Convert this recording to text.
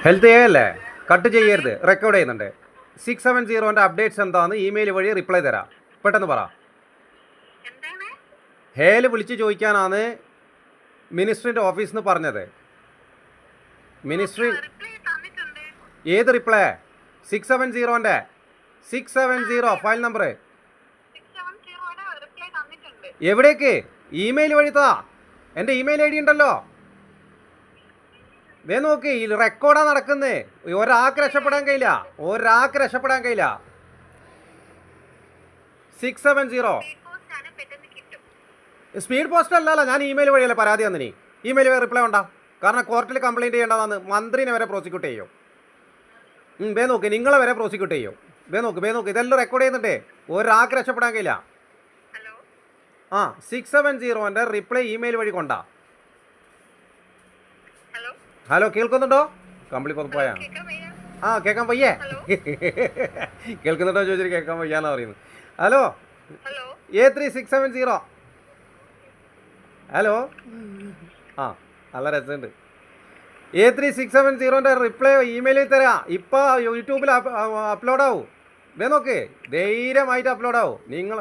Health A അല്ലേ? Cut ചെയ്യരുത്, record ചെയ്യുന്നുണ്ട്. 670 അപ്ഡേറ്റ്സ് എന്താന്ന് ഇമെയിൽ വഴി റിപ്ലൈ തരാം. പെട്ടെന്ന് പറ. ഹേല് വിളിച്ച് ചോദിക്കാനാണ് മിനിസ്ട്രിൻ്റെ ഓഫീസിൽ നിന്ന് പറഞ്ഞത്. മിനിസ്ട്രി ഏത് റിപ്ലൈ? 670 670 ഫയൽ നമ്പർ എവിടേക്ക്? ഇമെയിൽ വഴി താ. എൻ്റെ ഇമെയിൽ ഐ ഡി ഉണ്ടല്ലോ, വേ നോക്ക്. ഈ റെക്കോർഡാ നടക്കുന്നത്. ഒരാൾക്ക് രക്ഷപ്പെടാൻ കഴിയില്ല, 670 സ്പീഡ് പോസ്റ്റ് അല്ലല്ലോ, ഞാൻ ഇമെയിൽ വഴിയല്ലേ പരാതി തന്നിനി. ഇമെയിൽ റിപ്ലൈ ഉണ്ടാ, കാരണം കോർട്ടിൽ കംപ്ലയിൻറ്റ് ചെയ്യേണ്ടതാണ്. മന്ത്രിനെ വരെ പ്രോസിക്യൂട്ട് ചെയ്യും. വേ നോക്ക്, നിങ്ങളെ വരെ പ്രോസിക്യൂട്ട് ചെയ്യും. വേ നോക്ക്, ഇതെല്ലാം റെക്കോർഡ് ചെയ്യുന്നുണ്ട്. ഒരാൾക്ക് രക്ഷപ്പെടാൻ കഴിയില്ല. 670 റിപ്ലൈ ഇമെയിൽ വഴി കൊണ്ടാ. ഹലോ, കേൾക്കുന്നുണ്ടോ? കമ്പിളി പുറത്ത് പോയാ? കേൾക്കാൻ വയ്യേ? കേൾക്കുന്നുണ്ടോ ചോദിച്ചിട്ട് കേൾക്കാൻ വയ്യാന്നാ പറയുന്നത്. Hello, A3670. ഹലോ, നല്ല രസമുണ്ട്. A3670 റിപ്ലൈ ഇമെയിലിൽ തരാം. ഇപ്പോൾ യൂട്യൂബിൽ അപ്ലോഡ് ആവും. വേ നോക്ക്, ധൈര്യമായിട്ട് അപ്ലോഡ് ആവും. നിങ്ങൾ